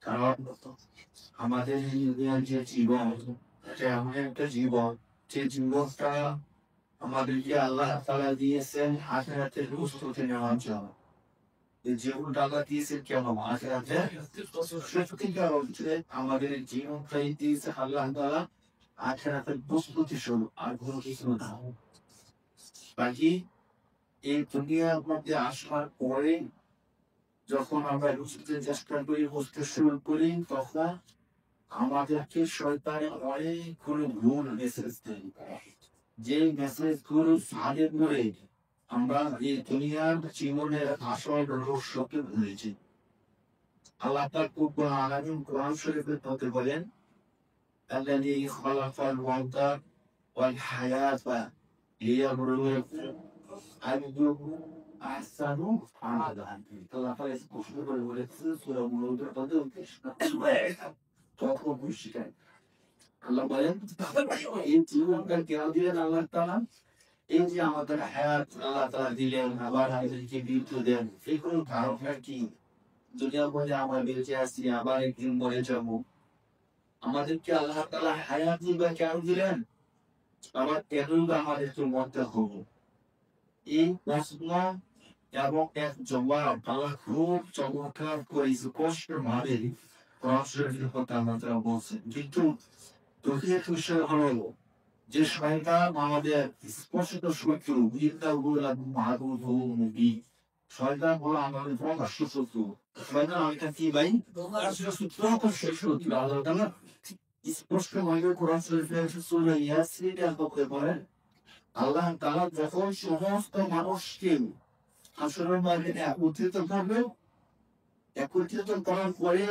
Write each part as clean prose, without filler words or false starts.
কারণ আমাদের দুনিয়ার যে জীবন, এটা এমন একটা জীবন, যে জীবনটা আমাদেরকে আল্লাহ তাআলা দিয়েছেন আখিরাতের প্রস্তুতি নেওয়ার জন্য। এই জীবনটা আল্লাহ দিয়েছেন কেন? আখিরাতের সত্যিকার অর্থে আমাদের জীবনটাই দিয়েছে আল্লাহ তাআলা আখিরাতের প্রস্তুতি স্বরূপ, আর কোনো কিছু না। বাকি এই দুনিয়ার মধ্যে আসার পরে যখন আমরা বুঝতে চেষ্টা করি, বুঝতে শুরু করি, তখন আমাদেরকে শয়তানের অনেকগুলো ভুল মেসেজ দেয়। যে মেসেজ গুলো সাথে করে আমরা এই দুনিয়ার জীবনের আসল রহস্যকে ভুলেছি। আল্লাহ পাক রব্বুল আলামিন কোরআন শরীফের মধ্যে বলেন, আল্লাযী খালাকাল মাউতা ওয়াল হায়াতা লিয়াবলুয়াকুম আইয়ুকুম আহসানু আমালা। আল্লাহ পাক স্পষ্ট করে বলেছেন সূরা মুলুকের মধ্যে 29 তখন বুঝিয়ে আল্লাহ বলেন, এই জীবনটা কেন দিলেন আল্লাহ তাআলা? এই যে আমাদের হায়াত আল্লাহ তাআলা দিলেন, আবার আমাদেরকে মৃত্যু দেন, এগুলো কারণটা কি? দুনিয়ার মধ্যে আমরা বেঁচে আছি, আবার একদিন মরে যাব। আমাদেরকে আল্লাহ তাআলা হায়াত দিবেন কেন দিলেন? আবার কেনই বা আমাদেরকে মরতে হবে? এই প্রশ্ন এবং এক জবাব আল্লাহ খুব চমৎকার করে স্পষ্ট ভাবে কোরআন শরীফের মধ্যে আল্লাহ তাআলা বলছেন। কিন্তু দুঃখের বিষয় হলো যে শয়তান আমাদের স্পষ্ট শত্রু, শয়তান হলো আমাদের প্রকাশ্য শত্রু। শয়তান আমাদের কি ভাই? শত্রু। আল্লাহ তাআলা স্পষ্ট ভাবে কোরআন শরীফের সূরা ইয়াসিনের মধ্যে বলেন, আল্লাহ তাআলা যখন সমস্ত মানুষকে হাসরের ময়দানে একত্রিত করার পরে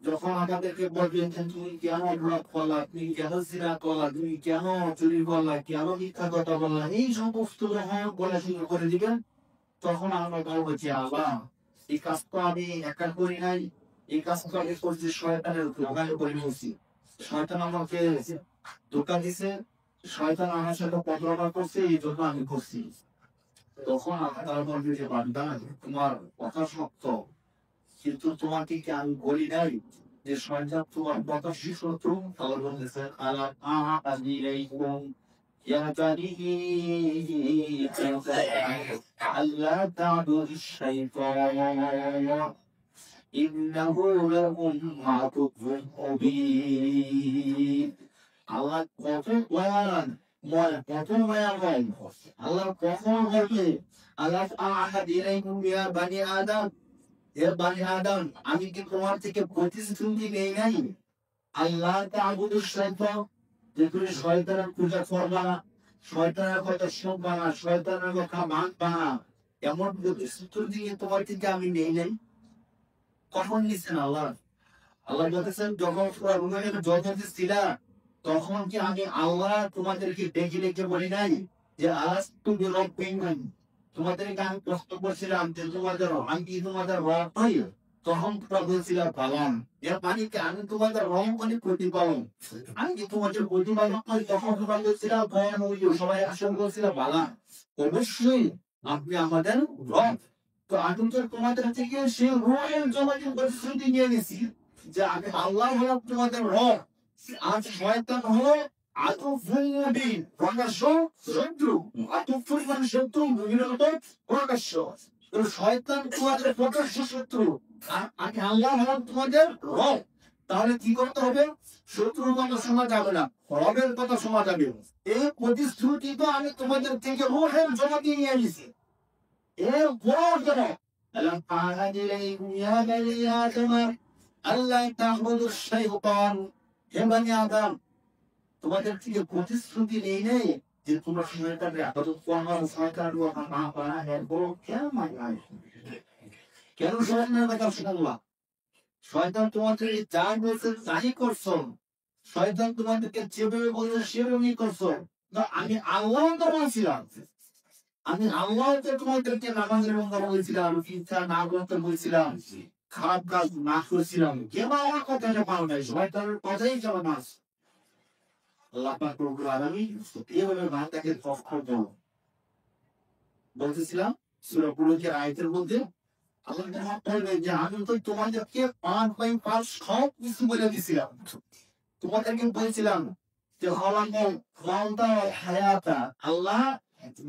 যখন আমাদেরকে বলবেন তুমি কেন অপরাধ করলা, তুমি কেন জিনা করলা, তুমি কেন চুরি করলা, কেন মিথ্যা কথা বললা, এই সমস্ত যখন বলা শুরু করে দিবেন, তখন আমরা বলবো যে আল্লাহ, এই কাজ তো আমি একা করি নাই, এই কাজ তো আমি করছি শয়তানের ধোঁকায় করে বলছি। শয়তান আমাকে ধোঁকা দিছে, শয়তান আমার সাথে প্রতারণা করছে, এই জন্য আমি করছি। তখন আপনারা বলবে যে বান্দা, তোমার কথা সত্য, কিন্তু তোমাকে কি আমি বলি নাই যে শয়তান তোমার প্রকাশ্য শত্রু? আল্লাহ বলতেছেন, আলাম আলাইকুম ইয়া বানি আল্লাহ তা'বুদুশ শাইতান ইন্নাহু লাকুম আদুউউন মুবিন। আল্লাহ কত দয়াবান, কত মায়াবান। আল্লাহ কখন বলবে, আল্লাহ আলাইকুম ইয়া বানি আদম, বানি আদম, আমি কি তোমার থেকে প্রতিশ্রুতি নেই নাই? আল্লাহ তা'বুদুশ শাইতান, যে তুমি শয়তানের পূজা করবা না, শয়তানের কথা শুনবা না, শয়তানের কথা মানবা না, এমন প্রতিশ্রুতি তোমার থেকে আমি নেই নাই। কখন নিচ্ছেন আল্লাহ? আল্লাহ বলতেছেন, যখন তোমরা রুমের যথাযথ ছিলা, তখন কি আমি আল্লাহ তোমাদেরকে ডেকে ডেকে বলি নাই যে আজ তুমি রব্বিকুম, তোমাদেরকে আমি প্রশ্ন করছিলাম যে আমি কি তোমাদের রব হই? তখন তোমরা বলছিলাম পালন। এর মানে কি আমি তোমাদের রব মানে প্রতিপালন? আমি কি তোমাদের প্রতিপালন হই? তখন তোমরা বলছিলাম ভয়ান হই, সবাই আসলে বলছিলাম পালন। অবশ্যই আপনি আমাদের রব। তো আমি তো তোমাদের থেকে সেই রবের জমাকে প্রতিশ্রুতি নিয়ে নিছি যে আমি আল্লাহ হলাম তোমাদের রব। আজ শয়তান হলো আদুউউন মুবিন, প্রকাশ্য শত্রু। আদুউউন মানে শত্রু, মুবিন হলো প্রকাশ্য। তো শয়তান তোমাদের প্রকাশ্য শত্রু, আমি আল্লাহ হলাম তোমাদের রব। তাহলে কি করতে হবে? শত্রুর কথা শোনা যাবে না, রবের কথা শোনা যাবে। এই প্রতিশ্রুতি তো আমি তোমাদের থেকে রূহের জমা দিয়ে নিয়ে এসেছি। এর বড় জন্য আলাম আলাইকুম ইয়া বানি আদম আল্লাহ তা'বুদুশ শাইতান, হে বানি আদম, তোমাদের থেকে প্রতিশ্রুতি নেই নেই যে তোমরা শয়তানের ইবাদত করবা, শয়তানের কথা না করা। এর বড় কেন কেন শয়তানের কথা শুনবা? শয়তান তোমাদের যা বলছে তাই করছো, শয়তান তোমাদেরকে যেভাবে বলছে সেভাবেই করছো। আমি আল্লাহ তো বলছিলাম, আমি আল্লাহ তোমাদেরকে নামাজের কথা বলছিলাম, চিন্তা না করতে বলছিলাম, খারাপ কাজ না করছিলাম, কেউ আমার কথাটা পাও নাই, শয়তানের কথাই চলে মাস। আল্লাহ পাক রব্বুল আলামিন এইভাবে বান্দাকে তফসিল বলতেছিলাম সূরা বুরুজের আয়াতের মধ্যে, আল্লাহ বলবে যে আমি তো তোমাদেরকে পাঁচ বাই পাঁচ সব কিছু বলে দিছিলাম, তোমাদেরকে বলছিলাম যে আল্লাহ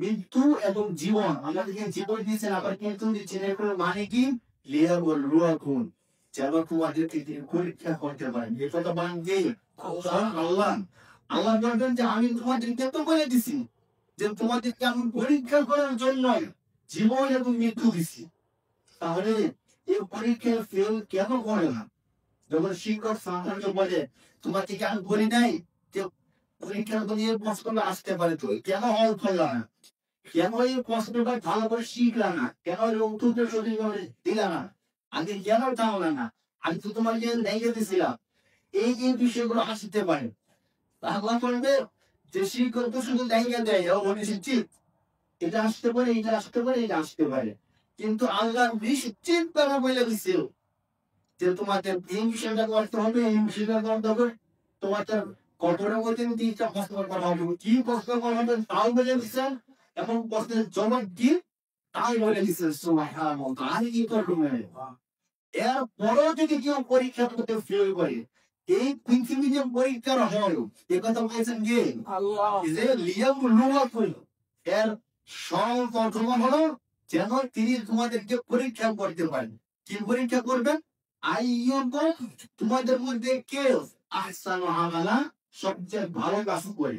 মৃত্যু এবং জীবন আমাদেরকে জীবন দিয়েছেন, আবার কিন্তু দিচ্ছেন। এর মানে কি লিয়াবুল রুয়াকুম, যেন তোমাদেরকে তিনি পরীক্ষা করতে পারেন। এই কথা বানবে আল্লাহ। আল্লাহ বলবেন যে আমি তোমাদেরকে তো বলে দিছি যে তোমাদেরকে আমি পরীক্ষা করার জন্য জীবন এবং মৃত্যু দিছি। তাহলে এই পরীক্ষা ফেল কেন করে না? যখন শিক্ষক সাধারণত বলে তোমাকে আমি বলি নাই যে পরীক্ষার নিয়ে প্রশ্নটা আসতে পারে, তো কেন হল করল না? কেন এই প্রশ্নটা ভালো করে শিখলা না? কেন উত্তরটা সঠিকভাবে দিলা না? আগে কেন তাহলে না? আমি তো তোমাকে দেখে দিছিলাম। এই যে বিষয়গুলো আসতে পারে, আল্লাহ বলবে যে শিক্ষক তো শুধু দেখে দেয়, নিশ্চিত এটা আসতে পারে, এটা আসতে পারে, এটা আসতে পারে, কিন্তু আল্লাহ নিশ্চিত ভাবে বলে দিচ্ছে যে তোমাদের এই বিষয়টা করতে হবে, এই বিষয়টা করতে হবে। তোমাদের কঠোরের মধ্যে তিনটা প্রশ্ন করা হবে, কি প্রশ্ন করা হবে তাও বলে দিচ্ছেন, এবং প্রশ্নের জবাব কি তাই বলে দিচ্ছেন। সুবহানাল্লাহ, আর কি করবে? এরপরেও যদি কেউ পরীক্ষা করতে ফেল করে, এই পৃথিবী যে পরীক্ষার হল, এ কথা বলেছেন কে? আল্লাহ। যে লিয়াবলুয়াকুম, এর সরল তর্জমা হলো যেন তিনি তোমাদেরকে পরীক্ষা করতে পারেন। কি পরীক্ষা করবেন? আইয়ুকুম, তোমাদের মধ্যে কে আহসানু আমালা, সবচেয়ে ভালো কাজ করে।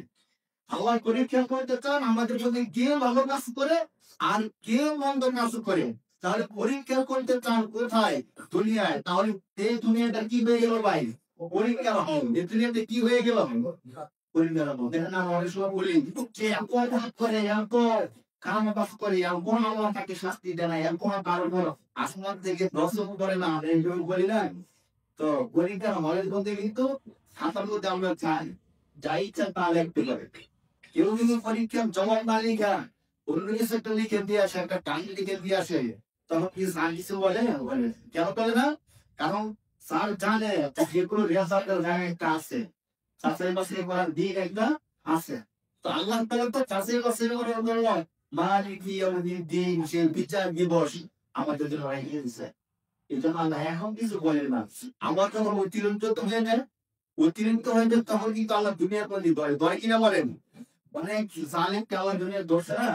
আল্লাহ পরীক্ষা করতে চান আমাদের মধ্যে কে ভালো কাজ করে আর কে মন্দ কাজ করে। তাহলে পরীক্ষা করতে চান কোথায়? দুনিয়ায়। তাহলে এই দুনিয়াটা কি হয়ে গেল ভাই? পরীক্ষা হল। এই দুনিয়াতে কি হয়ে গেল? পরীক্ষা হল। দেখেন আমরা অনেক সময় বলি যে এত কাজ করে, এত কাম কাজ করে, এমন আল্লাহ তাকে শাস্তি দেয় না, এমন কারণ আসমান থেকে দর্শন করে না, এইভাবে বলি না। তো পরীক্ষার হলের মধ্যে কিন্তু খাতার মধ্যে আমরা চাই যা ইচ্ছা তা লিখতে পারে। কেউ যদি পরীক্ষার জবাব না লিখা অন্য কিছু একটা লিখে দিয়ে আসে, একটা টাইম লিখে দিয়ে আসে, তখন কি স্যার কিছু বলে? কেন বলে না? কারণ স্যার জানে যেগুলো রেজাল্টের একটা আছে, যাচাই বাছাই করার দিক একটা আছে। তো আল্লাহ তাআলা তো যাচাই বাছাই করার জন্য মালিক ইয়াউমিদ্দিন, সেই বিচার দিবস আমাদের জন্য রেখে দিয়েছে। এই জন্য আল্লাহ এখন কিছু বলেন না। আমার যখন অতিরিক্ত হয়ে যায়, অতিরিক্ত হয়ে যায়, তখন কিন্তু আল্লাহ দুনিয়ার প্রতি দয় কিনা বলেন। অনেক জালেম আল্লাহ দুনিয়ার দোষ না,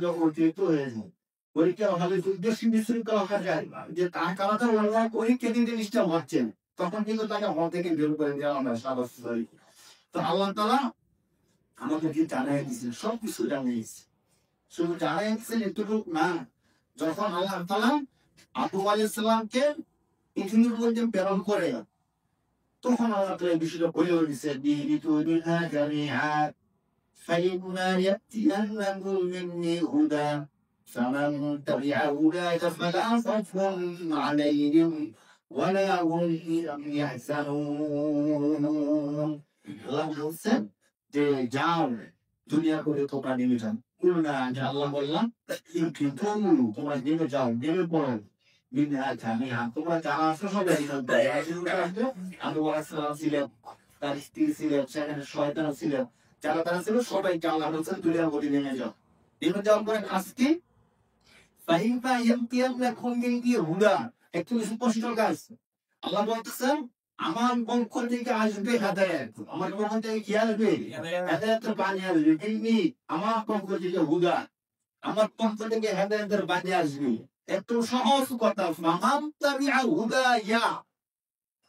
যখন অতিরিক্ত হয়ে যায় পরীক্ষা হবে, উদ্দেশ্য বিশৃঙ্খলা হয়ে যায় যে তার কারণে আল্লাহ পরীক্ষা দিতে নিষ্ঠা হচ্ছেন, তখন কিন্তু তাকে হল থেকে বের করে দেওয়া আমরা স্বাভাবিক। তো আল্লাহ তাআলা আমাদেরকে জানাই দিয়েছেন, সবকিছু জানিয়ে দিয়েছে। শুধু জানাই দিয়েছেন এতটুকু না, যখন আল্লাহ তাআলা আদম আলাইহিস সালামকে পৃথিবীর মধ্যে প্রেরণ করে, তখন আল্লাহ তাআলা এই বিষয়টা বলে দিয়েছেন, ইহবিতু মিনহা জামিআ فإما يأتينكم مني هدى فمن تبع هداي فلا خوف عليهم ولا هم يحزنون। আল্লাহ বলছেন যে যাও দুনিয়া করে তোমরা নেমে যাও। না, আল্লাহ বললাম কিন্তু তোমরা নেমে যাও, নেমে পড়ো। তোমরা যারা আছো সবাই আবু বকর ছিলেন, তার স্ত্রী ছিলেন, সেখানে শয়তান ছিলেন, যারা তারা ছিল সবাইকে আল্লাহ বলছেন দুনিয়ার মধ্যে নেমে যাও। নেমে যাওয়ার পরে আজকে হুদা একটু স্পষ্ট কাজ। আল্লাহ বলতেছেন আমার পক্ষ থেকে আসবে হেদায়েত, আমার পক্ষ থেকে কি আসবে? হেদায়েতের বাণী আসবে। এমনি আমার পক্ষ থেকে হুদা, আমার পক্ষ থেকে হেদায়েতের বাণী আসবে। একটু সহজ কথা, মামান তাবিআ হুদায়া,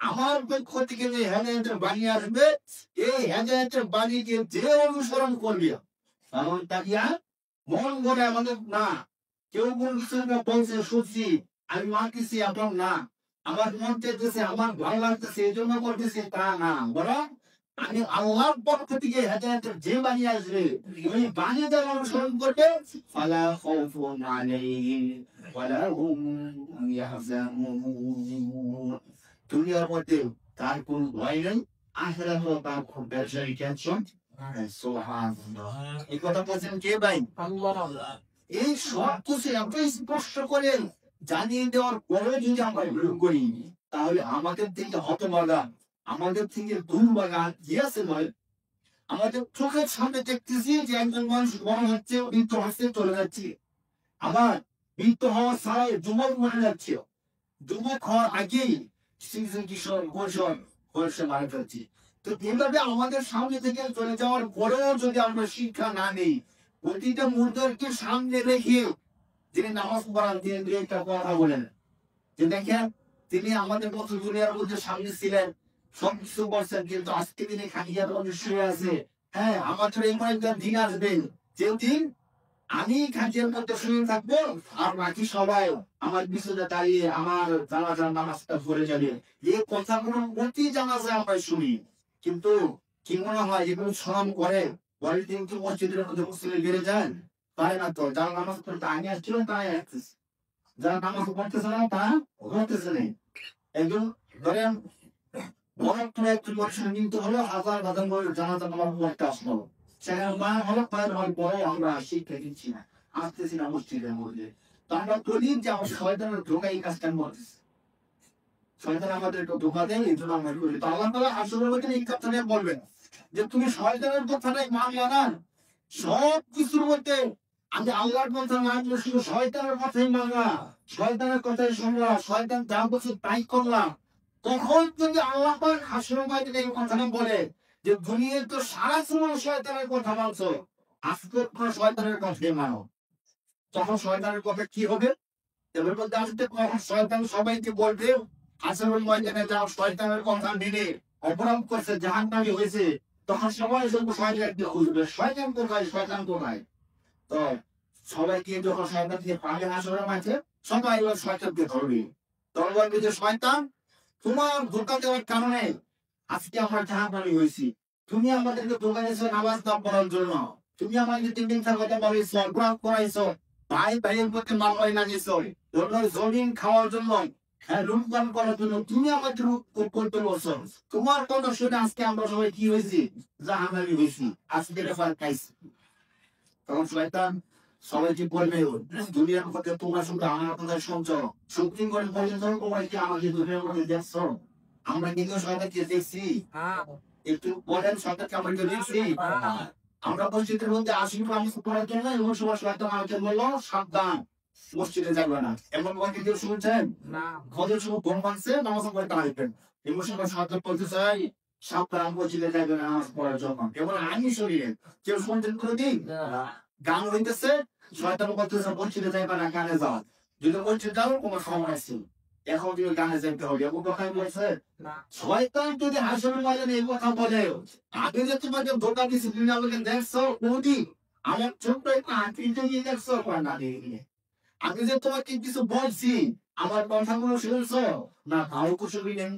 আমার পক্ষ থেকে যে হেদায়েতের বাণী আসবে, এই হেদায়েতের বাণীকে যে অনুসরণ করবে, কারণ তাকিয়া মন করে আমাদের না, কেউ কোন কিছু বলছে শুনছি আমি মানতেছি এখন না, আমার মন চাইতেছে, আমার ভালো লাগতেছে এই জন্য করতেছি তা না, বরং আমি আল্লাহর পক্ষ থেকে হেদায়েতের যে বাণী আসবে ওই বাণী দ্বারা অনুসরণ করবে, ফালা খাউফুন আলাইহিম ওয়ালা হুম ইয়াহজানুন। দুনিয়ার মধ্যে তার কোন ভয় নেই, আখিরাতে তার খুব বেশি টেনশন। সুবহানাল্লাহ, এই কথা বলছেন কে ভাই? আল্লাহ। এই সব কিছু এত স্পষ্ট করে জানিয়ে দেওয়ার পরে যদি আমরা ভুল করি, তাহলে আমাদের থেকে হতভাগা, আমাদের থেকে দুর্ভাগা কি আছে ভাই? আমাদের চোখের সামনে দেখতেছি যে একজন মানুষ মনে হচ্ছে মৃত্যু হচ্ছে চলে যাচ্ছে, আবার মৃত্যু হওয়া ছাড়াই যুবক মরে যাচ্ছে, যুবক হওয়ার আগেই শিশু কিশোর কৈশোর বয়সে মারা যাচ্ছে। তো এইভাবে আমাদের সামনে থেকে চলে যাওয়ার পরেও যদি আমরা শিক্ষা না নেই, প্রতিটা মুহূর্তকে সামনে রেখে যিনি নামাজ পড়ান তিনি দুই একটা কথা বলেন যে দেখেন তিনি আমাদের মতো দুনিয়ার মধ্যে সামনে ছিলেন, সবকিছু করছেন, কিন্তু আজকে তিনি খাটিয়ার মধ্যে শুয়ে আছে। হ্যাঁ, আমাদের এমন একটা দিন আসবে যে দিন আমি খাটিয়ার মধ্যে শুয়ে থাকবো আর বাকি সবাই আমার পিছনে দাঁড়িয়ে আমার জানাজার নামাজটা পড়ে যাবে। এই কথাগুলো প্রতি জানাজায় আমরা শুনি, কিন্তু কি মনে হয় এগুলো স্মরণ করে পরের দিন কি মসজিদের মধ্যে মুসলিম বেড়ে যান? পারে না তো। যারা নামাজ পড়তে আগে আসছিল তারাই আসতেছে, যারা নামাজ পড়তেছে না তারা পড়তেছে না। একজন ধরেন বড় কোনো একটি মানুষের মৃত্যু হলো, হাজার হাজার করে জানাজা নামাজ পড়তে আসলো, সেখানে মা হলো কয়েক মাস পরে আমরা শিক্ষা দিচ্ছি না, আসতেছি না মসজিদের মধ্যে। তো আমরা বলি যে আমার শয়তানের ধোকা এই কাজটা করতেছে, শয়তান আমাদের একটু ধোকা দেয়, এই জন্য আমরা করি। তো আল্লাহ তাআলা হাসরের মধ্যে এই কথাটা বলবেন যে তুমি শয়তানের কথাটাই মানলা না, সব কিছুর মধ্যে আমি আল্লাহর কথা না বলে শুধু শয়তানের কথাই মানলা, শয়তানের কথাই শুনলা, শয়তান যা বলছে তাই করলাম। তখন যদি আল্লাহ পাক হাসরের ময়দানে এই কথাটা বলে যে দুনিয়ার তো সারা সময় শয়তানের কথা মানছো, আজকে কোনো শয়তানের কথাই মানো, তখন শয়তানের কথা কি হবে? এবার মধ্যে আসতে শয়তান সবাইকে বলবে হাসরের ময়দানে যাও, শয়তানের কথা মেনে অপরাধ করছে, জাহান্নামী হয়েছে, তখন সবাই শুধু শয়তানকে খুঁজবে, শয়তান কোথায়, শয়তান কোথায়। তো সবাইকে যখন শয়তানকে পাবে হাসরের মাঝে, সবাই এবার শয়তানকে ধরবে, ধরবে যে শয়তান তোমার ধোঁকা দেওয়ার কারণে আজকে আমরা জাহান্নামী হয়েছি। তুমি আমাদেরকে ধোঁকা দিয়েছো নামাজ না পড়ার জন্য, তুমি আমাদের তিন দিন কথা বলেছো, অপরাধ করাইছো, ভাই ভাইয়ের মধ্যে মামলায় লাগিয়েছো, জমিন খাওয়ার জন্য, হ্যাঁ লুটপাট করার জন্য তুমি আমাদের করতে বলছো। তোমার কথা শুনে আজকে আমরা সবাই কি হয়েছি? জাহান্নামী হয়েছি, আজকে রেফার খাইছি। তখন শয়তান সবাইকে বলবে দুনিয়ার মধ্যে তোমরা শুধু আমার কথা শুনছো, সুপ্রিম কোর্ট পর্যন্ত তোমরা কি আমাকে দুনিয়ার মধ্যে দেখছো? আমরা কিন্তু শয়তানকে দেখছি, একটু বলেন সরকারকে আমরা কি দেখছি? আমরা মসজিদের মধ্যে আসি নামাজ পড়ার জন্য, এমন সময় শয়তান আমাকে বললো সাবধান মসজিদে যাবে না, এমন কথা কেউ শুনছেন? ফজর সময় ঘুম ভাঙছে নামাজ পড়তে আসবেন, এমন সময় শয়তান বলতে চাই সাবধান মসজিদে যাবে না নামাজ পড়ার জন্য, এমন আমি শরীরে কেউ শুনছেন কোনোদিন? গান হইতেছে, শয়তান বলতেছে মসজিদে যাইবা না, গানে যাও, যদি মসজিদে যাও কোনো সময় আছে, এখন তুমি গানে যাইতে হবে, এমন কথা বলছে। শয়তান যদি হাসরের ময়দানে এই কথা বলে, আগে যে তোমাকে ধোঁকা দিছি তুমি আমাকে দেখছো কোনদিন? আমার ছোট্ট একটা আঁকিতে গিয়ে দেখছো না দেখি, আমি যে তোমাকে কিছু বলছি আমার কথাগুলো শুনছো না, তাও কিছু নেই।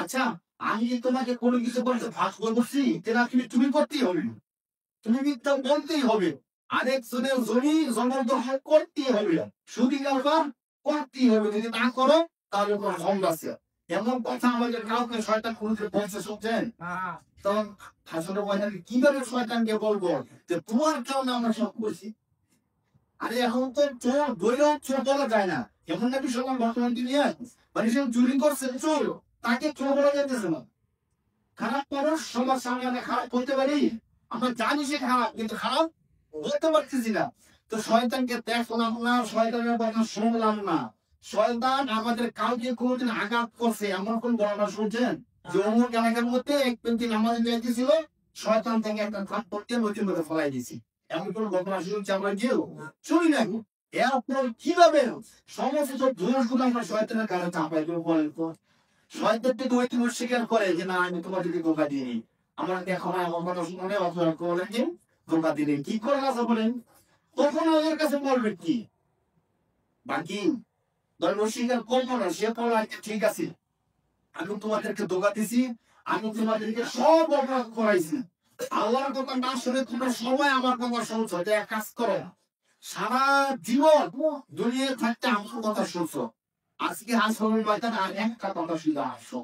আচ্ছা আমি যে তোমাকে কোনো কিছু বলতে ভাগ করছি, সেটা তুমি করতেই হবে, তুমি মিথ্যা বলতেই হবে, আরেকজনের জমি জনগ্রহণ করতেই হবে, সুদি কারবার করতেই হবে, যদি না করো তাহলে কোনো খন্ড আছে। এমন কথা আমাদের কাউকে শয়তান কোনোদিন বলছে শুনছেন? তখন হাসরের ময়দানে কিভাবে শয়তানকে বলবো যে তোমার কারণে আমরা সব করছি? আরে এখন তো চোর ধৈর্য চোর বলা যায় না, এমন নাকি সবাই বর্তমান দুনিয়া মানে সে চুরি করছে চোর, তাকে চোর বলা যেতেছে না। খারাপ মানুষ সবার সামনে আমরা খারাপ হইতে পারি, আমরা জানি সে খারাপ, কিন্তু খারাপ বলতে পারতেছি না। তো শয়তানকে দেখলাম না, শয়তানের কথা শুনলাম না, শয়তান আমাদের কাউকে কোনোদিন আঘাত করছে এমন কোন বর্ণনা শুনছেন? যে অমুক এলাকার মধ্যে এক ব্যক্তি নামাজ যাইতেছিল, শয়তান থেকে একটা থাপ্পড় দিয়ে নদীর মধ্যে ফেলাই দিয়েছি, এমন কোন ঘটনা শুনছি আমরা কেউ? শুনি না। এরপর কিভাবে সমস্ত দোষগুলো আমরা শয়তানের কারণে চাপাই দেবো বলেন তো? শয়তান তো ওই তুমি স্বীকার করে যে না আমি তোমাদেরকে ধোঁকা দিইনি, আমরা দেখো না আমার কথা শুনে অথবা বলেন যে ধোঁকা দিলেন, কি করে কথা বলেন? তখন ওদের কাছে বলবেন কি? বাকি ধর্ম স্বীকার করবো না, সে বলো আচ্ছা ঠিক আছে আমি তোমাদেরকে ধোঁকা দিছি, আমি তোমাদেরকে সব অপরাধ করাইছি, আল্লাহর কথা না শুনে তোমরা সবাই আমার কথা শুনছো, এটা এক কাজ করো, সারা জীবন দুনিয়া থাকতে আমার কথা শুনছো, আজকে হাসরের ময়দানে আর একটা কথা শুনে আসো।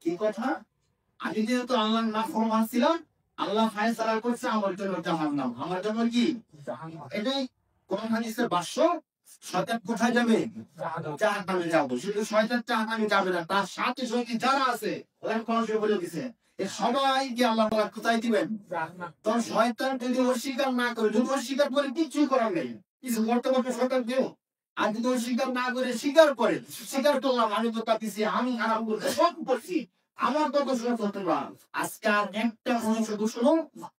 কি কথা? আমি যেহেতু আল্লাহর নাফরমান ছিলাম, আল্লাহ ফায়সালা করছে আমার জন্য জাহান্নাম, আমার জন্য কি এটাই কোন হাদিসের ভাষ্য। শয়তান কোথায় যাবে? জাহান্নামে যাবে। শুধু শয়তান জাহান্নামে যাবে না, তার সাথে সঙ্গী যারা আছে ওরা কোরআনে বলে দিয়েছে এ সবাইকে আল্লাহ তাআলা কোথায় দিবেন? তখন শয়তান যদি অস্বীকার না করে, যদি অস্বীকার করে কিছুই করার নেই, কিছু করতে পারবে শয়তান কেউ? আর যদি স্বীকার না করে স্বীকার করে স্বীকার করলাম আমি তো তাকিছি আমি খারাপ করতে সব করছি আমার কত শুনে করতে পারলাম আজকে আর একটা শুধু শুনো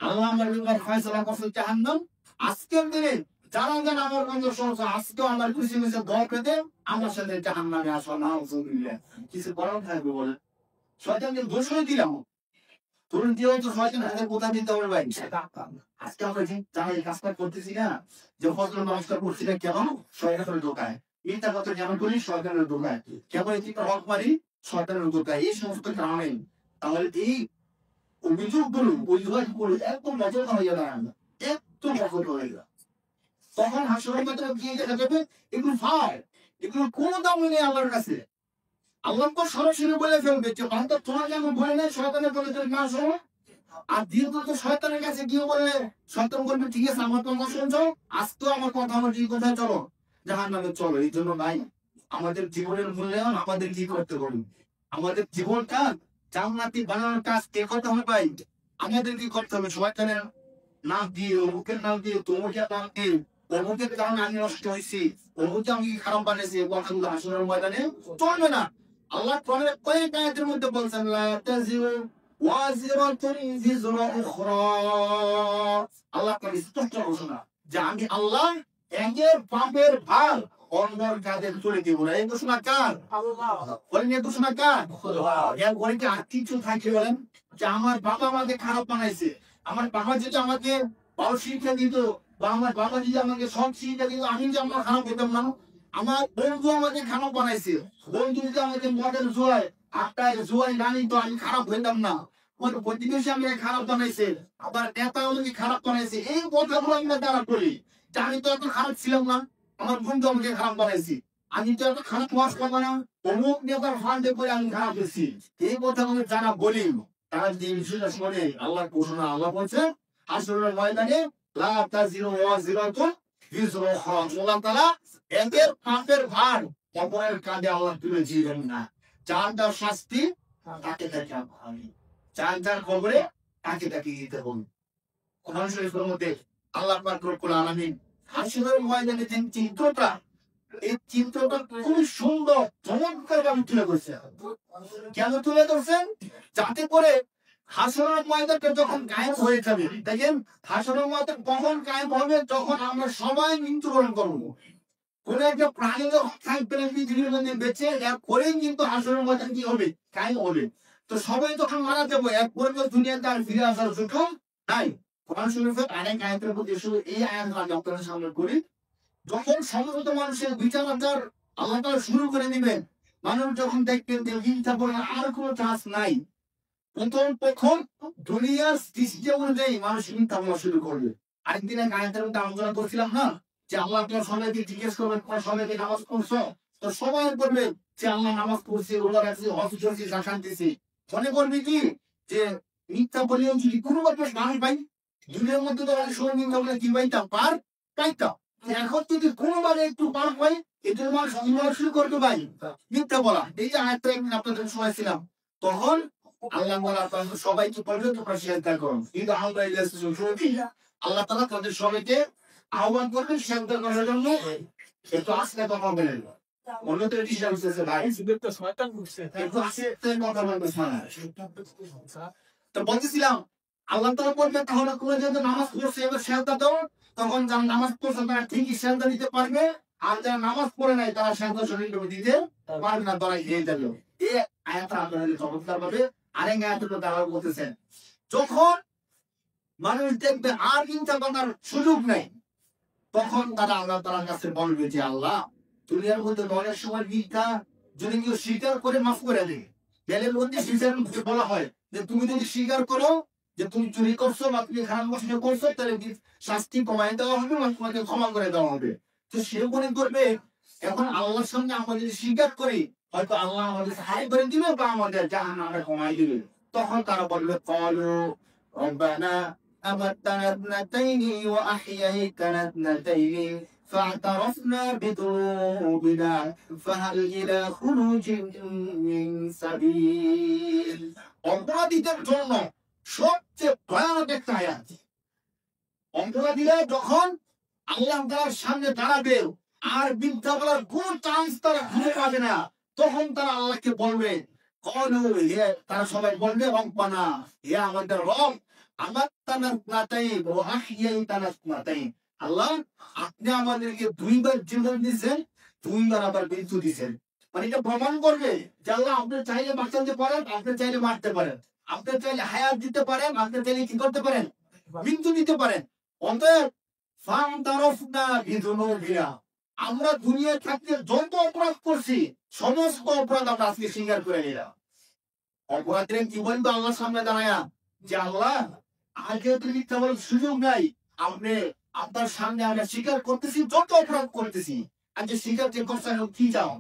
আল্লাহ আমার ব্যাপারে ফয়সালা করছে জাহান্নাম আজকের দিনে যারা যারা আমার বন্ধু শুনছে আজকেও আমার খুশি খুশি দোয়া পেতে আমার সাথে জাহান্নামে আসো না কিছু করার থাকবে বলে শয়তানকে দোষ দিলাম তরুণ দিয়ে তো শয়তান হাতে কোথা দিতে হবে ভাই আজকে আমরা যারা এই কাজটা করতেছি না যে ফজল নমস্কার করছি না কেন শয়তানের ধোকায় মিথ্যা কথা যেমন করি শয়তানের ধোকায় কেমন এই হক মারি শয়তানের ধোকায় এই সমস্ত কারণে তাহলে এই অভিযোগগুলো অভিযোগ করে একদম মজা হয়ে যাবে একটু মজা হয়ে যাবে তখন হাসরের মধ্যে গিয়ে দেখা যাবে এগুলো ফার এগুলো কোনো দাম নেই আমার কাছে আল্লাহ তো সরাসরি বলে ফেলবে যে বান্দা তোমাকে আমি বলে নেই শয়তানের বলে না শোনো আর দ্বিতীয় তো শয়তানের কাছে গিয়ে বলে শয়তান বলবে ঠিক আছে আমার কথা শুনছো আজ তো আমার কথা আমার ঠিক কোথায় চলো জাহান্নামে চলো এই জন্য নাই আমাদের জীবনের মূল্যায়ন আমাদের কি করতে হবে আমাদের জীবনটা জান্নাতি বানানোর কাজ কে করতে হবে ভাই আমাদের কি করতে হবে শয়তানের নাম দিয়ে অমুকের নাম দিয়ে তমুকের নাম দিয়ে অমুকের কারণে আমি নষ্ট হয়েছি অমুকে আমি খারাপ বানিয়েছি বলখান আসনের ময়দানে চলবে না আল্লাহ কোরআনে কয়েক আয়াতের মধ্যে বলছেন লা তাজিরু ওয়াজিরাতুন বিজরা উখরা আল্লাহ কোন স্পষ্ট ঘোষণা যে আমি আল্লাহ একের পাপের ভার অন্যর কাঁধে তুলে দিব না এই ঘোষণা কার আল্লাহ বলেন এই ঘোষণা কার আল্লাহ এর পরে কি আর কিছু থাকে বলেন যে আমার বাবা আমাকে খারাপ বানাইছে আমার বাবা যদি আমাকে ভালো শিক্ষা দিত বা আমার বাবা যদি আমাকে সব শিক্ষা দিত আমি যে আমার খারাপ হতাম না আমার বন্ধু আমাকে খারাপ বানাইছে বন্ধু যদি আমাকে মদের জুয়ায় আটটায় জুয়ায় না নিত আমি খারাপ হইতাম না আমার প্রতিবেশী আমাকে খারাপ বানাইছে আবার নেতা আমাকে খারাপ বানাইছে এই কথাগুলো আমরা দ্বারা করি যে আমি তো এত খারাপ ছিলাম না আমার বন্ধু আমাকে খারাপ বানাইছি আমি তো এত খারাপ ওয়াজ করবো না অমুক নেতার ফান্ডে করে আমি খারাপ হয়েছি এই কথাগুলো যারা বলি তারা যে বিষয়টা শোনে আল্লাহ ঘোষণা আল্লাহ বলছে হাসরের ময়দানে লা তাজিরু ওয়াজিরাতুন বিজরা উখরা আল্লাহ তাআলা এদের পাপের ভার অপরের কাঁধে আল্লাহ তুলে দিবেন না যার যার শাস্তি তাকে তাকে আমি যার যার খবরে তাকে তাকে দিতে হবে কোরআন শরীফের মধ্যে আল্লাহ পাক রব্বুল আলামিন হাসরের ময়দানে যে চিত্রটা এই চিত্রটা খুব সুন্দর চমৎকার ভাবে তুলে ধরছে কেন তুলে ধরছেন যাতে করে হাসরের ময়দানটা যখন কায়েম হয়ে যাবে দেখেন হাসরের ময়দান কখন কায়েম হবে যখন আমরা সবাই মৃত্যুবরণ করবো কোন একটা প্রাণী থাকবে না পৃথিবীর মধ্যে বেঁচে এরপরেই কিন্তু হাসরের ময়দান কি হবে কায়েম হবে তো সবাই তখন মারা যাবো এরপরে দুনিয়াতে আর ফিরে আসার সুযোগ নাই কোরআন শরীফের আরেক আয়াতের মধ্যে শুধু এই আয়াত আমি আপনাদের সামনে করি যখন সমস্ত মানুষের বিচার আচার আল্লাহ তাআলা শুরু করে দিবেন মানুষ যখন দেখবেন যে চিন্তা করার আর কোনো চান্স নাই প্রথম দুনিয়ার সৃষ্টি অনুযায়ী মানুষ চিন্তা করা শুরু করবে আরেকদিন এক আয়াতের মধ্যে আলোচনা করছিলাম না যে আল্লাহ তোমার সবাইকে জিজ্ঞেস করবেন তোমার সবাইকে নামাজ পড়ছো তো সবাই বলবে যে আল্লাহ নামাজ পড়ছি ওরা গেছে হজ করছি জাকাত দিছি মনে করবি কি যে মিথ্যা বলেও যদি কোনো ব্যাপার মানুষ পাই দুনিয়ার মধ্যে তো সময় মিথ্যা বলে কি পাইতাম পার পাইতাম এখন যদি কোনোবারে একটু পার পাই এই জন্য মানুষ শুরু করতে পাই মিথ্যা বলা এই যে আয়াতটা একদিন আপনাদের সময় ছিলাম তখন আল্লাহ বলা সবাইকে পড়বে তোমরা শেয়ার করো কিন্তু আল্লাহ তাআলা তাদের সবাইকে আহ্বান করবেন শেয়ার করার জন্য একটু আসলে কথা বলেন অন্যদের ডিসিশন হচ্ছে ভাই তো শয়তান করছে একটু আসে কথা বলবে তো বলতেছিলাম আল্লাহ তাআলা বলবে তাহলে কোন যদি নামাজ পড়ছে এবার শেয়ারটা দাও তখন যারা নামাজ পড়ছে তারা ঠিকই শেয়ারটা দিতে পারবে আর যারা নামাজ পড়ে নাই তারা শেয়ারটা শরীরে দিতে পারবে না দরাই দিয়ে যাবে এই আয়াতটা আপনাদের চমৎকার ভাবে আরেক আয়াতটা তারা বলতেছেন যখন মানুষ দেখবে আর চিন্তা করার সুযোগ নেই তখন তারা আল্লাহ তাআলার কাছে বলবে যে আল্লাহ দুনিয়ার মধ্যে অনেক সময় মিথ্যা যদি কেউ স্বীকার করে মাফ করে দেয় বেলের মধ্যে স্বীকার বলা হয় যে তুমি যদি স্বীকার করো যে তুমি চুরি করছো বা তুমি খারাপ কষ্ট করছো তাহলে শাস্তি কমায় দেওয়া হবে বা তোমাকে ক্ষমা করে দেওয়া হবে তো সে মনে করবে এখন আল্লাহর সঙ্গে আমরা যদি স্বীকার করি হয়তো আল্লাহ আমাদের সাহায্য করে দিবে বা আমাদের জাহান্নামে কমাই দিবে তখন তারা বলবে ক্বালু রব্বানা আমাতনা ইবনাতাইনি ওয়া আহইয়াইতানা ইবনাতাইনি فاعترفنا بذنوبنا فهل إلى خروج من سبيل অপরাধীদের জন্য সবচেয়ে ভয়ানক একটা আয়াত অপরাধীরা যখন আল্লাহ তাআলার সামনে দাঁড়াবে আর মিথ্যা বলার কোন চান্স তারা খুঁজে পাবে না। তখন তারা আল্লাহকে বলবে, তারা সবাই বলবে রব্বানা, হে আমাদের রব, আল্লাহ আপনি আমাদেরকে দুইবার জীবন দিয়েছেন, দুইবার আবার মৃত্যু দিয়েছেন। মানে এটা প্রমাণ করবে যে আল্লাহ আপনি চাইলে বাঁচাতে পারেন, আপনি চাইলে মারতে পারেন, আপনি চাইলে হায়াত দিতে পারেন, আপনি চাইলে কি করতে পারেন, মৃত্যু দিতে পারেন। অতএব আমরা দুনিয়ায় থাকতে যত অপরাধ করছি সমস্ত অপরাধ আমরা আজকে স্বীকার করে নিলাম। অপরাধীরা কি বলবো আল্লাহর সামনে দাঁড়ায়া যে আল্লাহ আজকে তো মিথ্যা বলার সুযোগ নাই, আপনি আপনার সামনে আমরা স্বীকার করতেছি যত অপরাধ করতেছি, আজকে স্বীকার যে করছে কি চাও।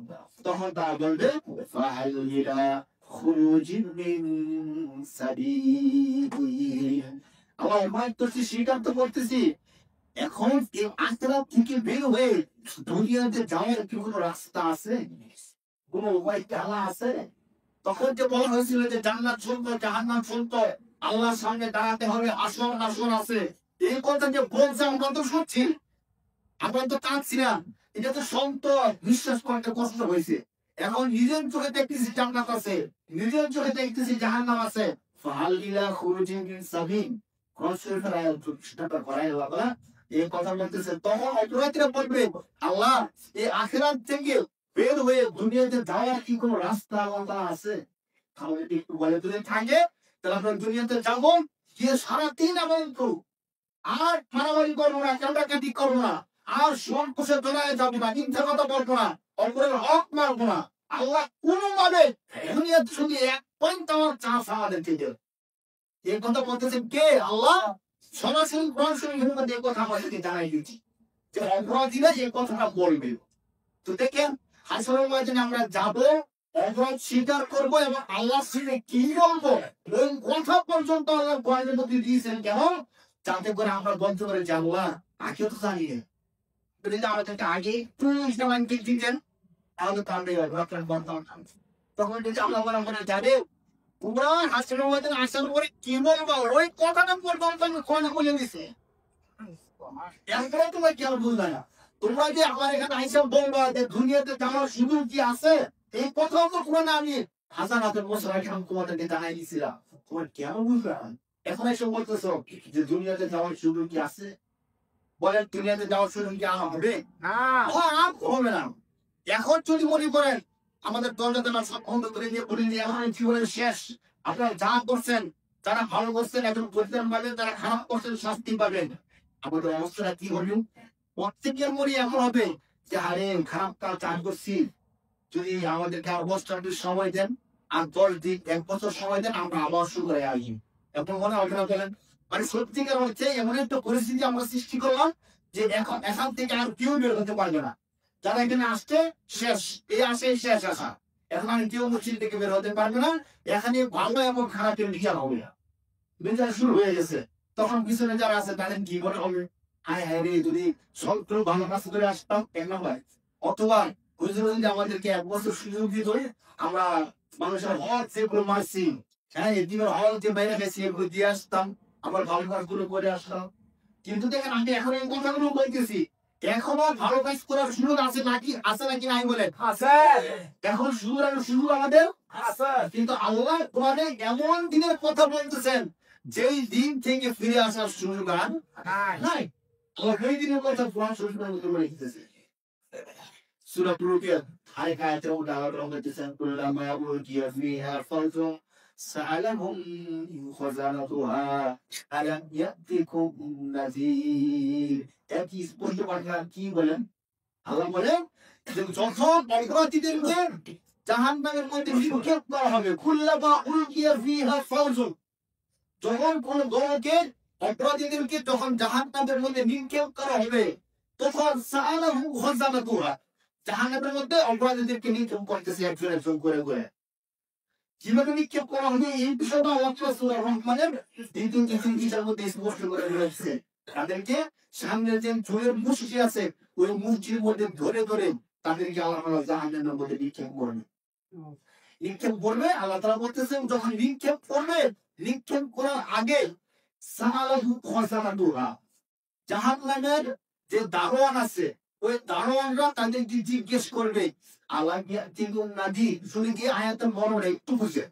তখন তারা বলবে আল্লাহ অপরাধ করছি, স্বীকার তো করতেছি, এখন এই আখেরাত থেকে বের হয়ে দুনিয়াতে যাওয়ার কি কোনো রাস্তা আছে, কোনো উপায় চালা আছে? তখন যে বলা হয়েছিল যে জান্নাত শুনতো, জাহান্নাম শুনতো, আল্লাহর সামনে দাঁড়াতে হবে, আসন আসন আছে, এই কথা যে বলছে আমরা তো শুনছি, আমরা তো কাঁদছি না। এটা তো সন্ত বিশ্বাস করতে কষ্ট হয়েছে। এখন নিজের চোখে দেখতেছি জান্নাত আছে, নিজের চোখে দেখতেছি জাহান্নাম আছে। ফাহালিলা খুরুজিন মিন সাবিন, কষ্টের ফেরায় চেষ্টা করাই বাবা এই কথা বলতেছে। তখন অপরাধীরা বলবে আল্লাহ এই আখিরাত থেকে বের হয়ে দুনিয়াতে যাওয়ার কি কোনো রাস্তা আলাদা আছে? তাহলে একটু বলে যদি থাকে তাহলে আমরা দুনিয়াতে যাবো, গিয়ে সারাদিন এমন করবো, আর মারামারি করবো না, কাটাকাটি করবো না, আর সংকোষে জড়ায় যাবো না, মিথ্যা কথা বলবো না, অপরের হক মারবো না। আল্লাহ কোনোভাবে দুনিয়াতে শুধু এক পয়েন্ট আমার চাষ আমাদেরকে দেবে। এই কথা বলতেছেন কে? আল্লাহ সরাসরি কোরআন শরীফের মধ্যে এই কথা আমাদেরকে জানাই দিচ্ছি যে অপরাধীরা এই কথাটা বলবে। তো দেখেন হাসরের ময়দানে আমরা যাবো, অপরাধ স্বীকার করবো এবং আল্লাহর সামনে কি বলবো ওই কথা পর্যন্ত আল্লাহ কোরআনের মধ্যে দিয়েছেন, কেন? যাতে করে আমরা বলতে পারি যে আল্লাহ আগে তো জানি না, যদি আমাদেরকে আগে দিতেন তাহলে তো আমরা তখন যদি আল্লাহ বলা যাবে তোমরা হাসরের ময়দানে আসার পরে কি বলবো ওই কথাটা পর্যন্ত কোরআনে বলে দিছে। এরপরে তোমার কি আর বুঝবে না, তোমরা যে আমার এখানে আইসা বলবা যে দুনিয়াতে যাওয়ার সুযোগ কি আছে, এই কথাও তো কোরআনে আমি হাজার হাজার বছর আগে আমি তোমাদেরকে জানাই দিছিলাম, তোমার কেন বুঝবে না? এখন এসে বলতেছ যে দুনিয়াতে যাওয়ার সুযোগ কি আছে? বলেন দুনিয়াতে যাওয়ার সুযোগ কি হবে? না, হবে না। এখন যদি মনে করেন আমাদের দরজাতে সব বন্ধ করে দিয়ে বলে দিয়ে আমার জীবনের শেষ, আপনারা যা করছেন, যারা ভালো করছেন এখন প্রতিদান পাবেন, যারা খারাপ করছেন শাস্তি পাবেন, আমাদের অবস্থাটা কি হবে? প্রত্যেকের মনে এমন হবে যে আরে খারাপ কাজ চান করছি, যদি আমাদেরকে অবস্থা একটু সময় দেন, আর 10 দিন 1 বছর সময় দেন, আমরা আবার শুরু করে আসি। এখন মনে হবে না বলেন? মানে সত্যিকার হচ্ছে এমন একটা পরিস্থিতি আমরা সৃষ্টি করলাম যে এখান থেকে আর কেউ বের হতে পারবে না। যারা এখানে আসছে শেষ, এই আসে শেষ আসা, এখন আমি কেউ মসজিদ থেকে বের হতে পারবে না। এখানে ভালো এবং খারাপের বিচার হবে না, বিচার শুরু হয়ে গেছে। তখন পিছনে যারা আছে তাদের কি মনে হবে? হায় হায় রে, যদি সব ভালো কাজ করে আসতাম কেন হয়, অথবা হুজুর যদি আমাদেরকে 1 বছর সুযোগ দিত, আমরা মানুষের হক যেগুলো মারছি, হ্যাঁ এদিনের হক যে বাইরে গেছি এগুলো দিয়ে আসতাম, আবার ভালো কাজগুলো করে আসতাম। কিন্তু দেখেন আমি এখন এই কথাগুলো বলতেছি, এখনো ভালো কাজ করার সুযোগ আছে নাকি, আছে নাকি নাই বলেন? আছে। এখন সুযোগ আমাদের আছে, কিন্তু আল্লাহ কোরআনে এমন দিনের কথা বলতেছেন যেই দিন থেকে ফিরে আসার সুযোগ আর নাই। ওই দিনের কথা কোরআন শরীফের মধ্যে বলে দিতেছে। সূরা রুকিয়া আরেক আয়াতে উদাহরণ দিতেছেন, কুল্লামা উলকিয়া ফিহা ফাওজুন সাআলাহুম খাযানাতুহা আলাম ইয়াতিকুম নাযীর। একই স্পষ্ট কথা কি বলেন? আল্লাহ বলেন যে যখন অপরাধীদেরকে জাহান্নামের মধ্যে নিক্ষেপ করা হবে, কুল্লামা উলকিয়া ফিহা ফাওজুন, যখন কোন দলকে অপরাধীদেরকে যখন জাহান্নামের মধ্যে নিক্ষেপ করা হবে, তখন সাআলাহুম খাযানাতুহা, জাহান্নামের মধ্যে অপরাধীদেরকে নিক্ষেপ করতেছে একজন একজন করে করে। কিভাবে নিক্ষেপ করা হবে এই বিষয়টা আল্লাহ সূরা রহমানের 3-3 মধ্যে স্পষ্ট করে বলেছে। তাদেরকে সামনে যে চোরের মুশকি আছে ওই মুশকির মধ্যে ধরে ধরে তাদেরকে আল্লাহ জাহান্নামের মধ্যে নিক্ষেপ করবে। নিক্ষেপ করবে, আল্লাহ তাআলা বলতেছেন যখন নিক্ষেপ করবে, নিক্ষেপ করার আগে সাআলাহু খাযানাতুহা, জাহান্নামের যে দারোয়ান আছে ওই দারোয়ানরা তাদেরকে জিজ্ঞেস করবে আল্লাহ নাদি শুনে গিয়ে আয়াতের মর্মটা একটু বুঝে।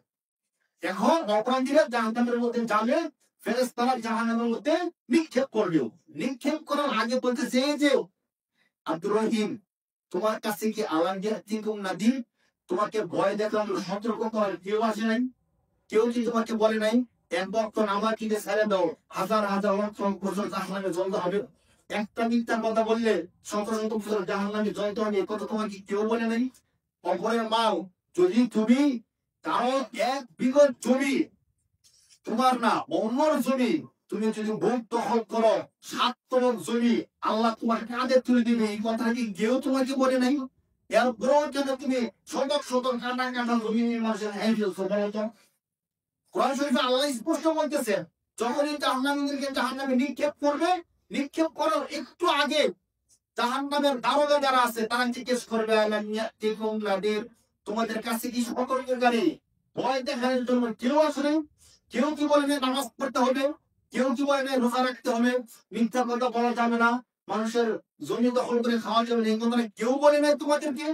এখন অপরাধীরা জাহান্নামের মধ্যে যাবে, ফেরেশতারা জাহান্নামের মধ্যে নিক্ষেপ করবে। নিক্ষেপ করার আগে বলতেছে যে আব্দুর রহিম, তোমার কাছে কি আল্লাহ নাদি, তোমাকে ভয় দেখার সতর্ক করার কেউ আসে নাই? কেউ কি তোমাকে বলে নাই এক বক্ত নামাজ কিনে ছেড়ে দাও, হাজার হাজার লক্ষ বছর জাহান্নামে জ্বলতে হবে? একটা মিথ্যার কথা বললে শত শত বছর জাহান্নামে জ্বলতে হবে, এ কথা তোমাকে কেউ বলে নাই? অপরের মাও, যদি তুমি কারো এক বিগত জমি, তোমার না অন্যর জমি, তুমি যদি ভোগ দখল করো 7 তরফ জমি, আল্লাহ তোমার কাঁধে তুলে দিবে, এই কথা কি কেউ তোমাকে বলে নাই? এরপরেও যেন তুমি শতক শতক কাঁটা কাঁটা জমি মানুষের হ্যাঁ ফেলছো, বলতো? কোরআন শরীফে আল্লাহ স্পষ্ট বলতেছে, যখনই জাহান্নামীদেরকে জাহান্নামে নিক্ষেপ করবে, নিক্ষেপ করার একটু আগে জাহান্নামের দারোগা যারা আছে তারা জিজ্ঞেস করবে তোমাদের কাছে কি সতর্ককারী, ভয় দেখানোর জন্য কেউ আসে? কেউ কি বলে না নামাজ পড়তে হবে? কেউ কি বলে না রোজা রাখতে হবে? মিথ্যা কথা বলা যাবে না, মানুষের জমি দখল করে খাওয়া যাবে না, এই কথা কেউ বলে নাই তোমাদেরকে?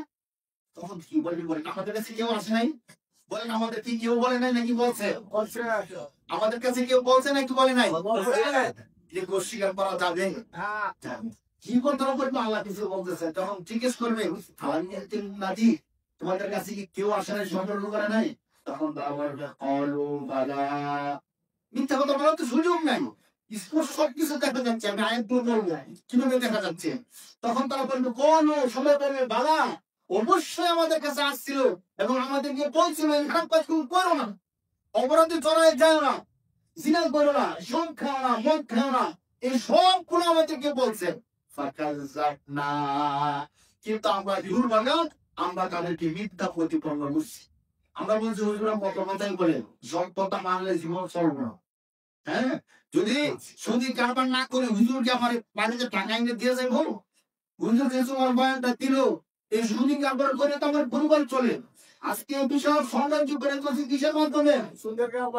তখন কি বলবি? বলেন আমাদের কাছে কেউ আসে নাই? বলেন আমাদের কি কেউ বলে নাই নাকি বলছে? আমাদের কাছে কেউ বলছে নাকি বলে নাই? স্বীকার করা যাবে? কি কথা বলবো? আল্লাহ কিছু বলতেছে, তখন জিজ্ঞেস করবে নাজি, তোমাদের কাছে কি কেউ আসে নাই, সতর্ক করে নাই? তখন মিথ্যা কথা বলার তো সুযোগ নাই, স্পষ্ট সবকিছু দেখা যাচ্ছে। আমি আয়াতগুলো বলবো কিভাবে দেখা যাচ্ছে। তখন তারা বলবে কোন সময় বলবে বালা অবশ্যই আমাদের কাছে আসছিল এবং আমাদেরকে বলছিল খারাপ কাজ করো না, অপরাধে চড়াই যায় না, জিনা করো না, সুদ খাও না, মদ খাও না, এই সবগুলো আমাদেরকে বলছে। কিন্তু আমরা দুর্ভাগ্য, আমরা তাদেরকে মিথ্যা প্রতিপন্ন করছি। আমরা বলছি হুজুরা কত কথাই বলে, সব কথা মানলে জীবন চলবে না। হ্যাঁ, যদি সুদি কারবার না করে হুজুরকে আমার বাড়িতে টাকা এনে দিয়ে যায়, বলো হুজুর যে তোমার বয়ানটা দিল, এই সুদি কারবার করে তো আমার পরিবার চলে। আজকে বিশাল সাম্রাজ্য করে তুলছি কিসের মাধ্যমে?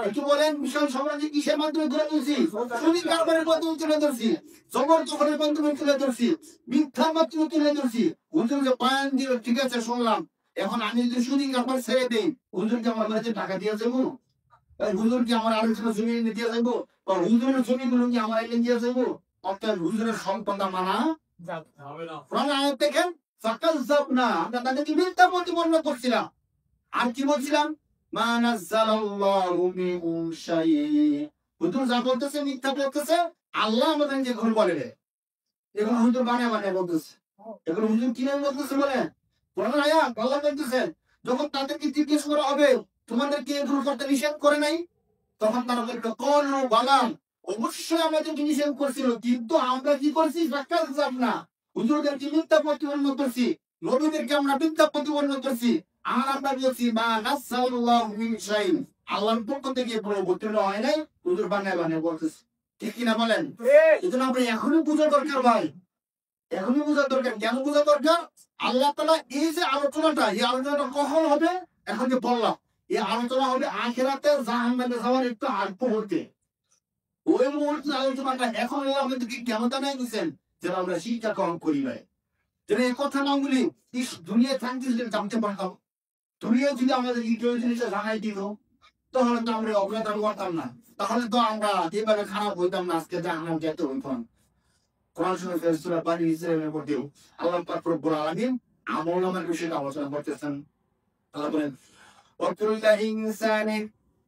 একটু বলেন, বিশাল সাম্রাজ্য কিসের মাধ্যমে করে তুলছি? সুদি কারবারের মাধ্যমে তুলে ধরছি, জবর দখলের মাধ্যমে তুলে ধরছি, মিথ্যার মাধ্যমে তুলে ধরছি। হুজুর যে বয়ান দিল ঠিক আছে শুনলাম, এখন আমি যদি সুদি কারবার ছেড়ে দিই, হুজুরকে আমার কাছে টাকা দিয়ে যাবো? হুজুর কি আমার আলোচনা জমি এনে দিয়ে যাবো? হুজুরের জমিগুলো কি আমার এনে দিয়ে যাবো? অর্থাৎ হুজুরের সম্পদ মানা হবে না। কোরআন আয়াত দেখেন, ফাকাযাবনা, আমরা তাদেরকে মিথ্যা প্রতিপন্ন করছিলাম। আর কি বলছিলাম? মা নাযালাল্লাহু মিন শাইইন, হুজুর যা বলতেছে মিথ্যা বলতেছে, আল্লাহ আমাদেরকে ভুল বলে রে। এগুলো হুজুর বানায় বানায় বলতেছে। এগুলো হুজুর কিভাবে বলতেছে বলেন? কোরআন আয়াত আল্লাহ বলতেছেন, যখন তাদেরকে জিজ্ঞেস করা হবে তোমাদেরকে এগুলো করতে নিষেধ করে নাই, তখন তারা বলবে কোন বাগান, অবশ্যই আমাদেরকে নিষেধ করছিল, কিন্তু আমরা কি করছি? ফাকাযাব না, হুজুরদেরকে মিথ্যা প্রতিপন্ন করছি, নবীদেরকে আমরা মিথ্যা প্রতিপন্ন করছি। আর আমরা বলছি মা নাযালাল্লাহু মিন শাইইন, আল্লাহর পক্ষ থেকে পরিবর্তন হয় নাই, হুজুর বানায় বানায় বলতেছে। ঠিক কিনা বলেন? এজন্য আমরা এখনই বোঝা দরকার ভাই, এখনই বোঝা দরকার। কেন বোঝা দরকার? আল্লাহ তাআলা এই যে আলোচনাটা, এই আলোচনাটা কখন হবে? এখন যে বললাম, এই আলোচনা হবে আখিরাতে জাহান্নামে যাওয়ার একটু আগ মুহূর্তে। ওই মুহূর্তে আলোচনাটা এখন আমাদেরকে কেন জানাই দিচ্ছেন? যেন আমরা শিক্ষা গ্রহণ করি ভাই, যেন এই কথা না বলি দুনিয়া থাকতে যদি জানতে পারতাম, দুনিয়া যদি আমাদের এই জিনিসটা জানাই দিত, তাহলে তো আমরা অজ্ঞতা করতাম না, তাহলে তো আমরা এভাবে খারাপ হইতাম না, আজকে জাহান্নাম যেতে হইতাম। কোরআন শরীফের সূরা বানী ইসরাঈলের মধ্যে আল্লাহ পাক রব্বুল আলামিন আমলনামার বিষয়ে আলোচনা করতেছেন। আল্লাহ বলেন وكل إنسان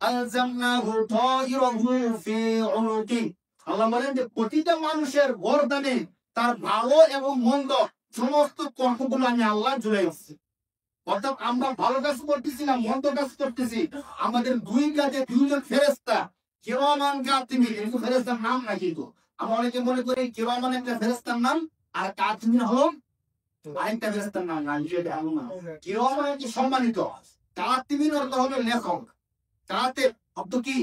ألزمناه طائره في عنقه, আল্লাহ বলেন যে প্রতিটা মানুষের গর্দানে তার ভালো এবং মন্দ সমস্ত কর্মগুলো আমি আল্লাহ জুড়ে গেছি। অর্থাৎ আমরা ভালো কাজ করতেছি না মন্দ কাজ করতেছি, আমাদের দুই কাজে দুইজন ফেরেশতা কিরামান কাতিবিন, কিন্তু ফেরেশতার নাম না, কিন্তু আমরা অনেকে মনে করি কিরামান একটা ফেরেশতার নাম আর কাতিবিন হলো আরেকটা ফেরেশতার নাম। না, এটা এমন না। কিরামান কি সম্মানিত, কাতিবিন অর্থ হলো লেখক, কাতিব অর্থ কি?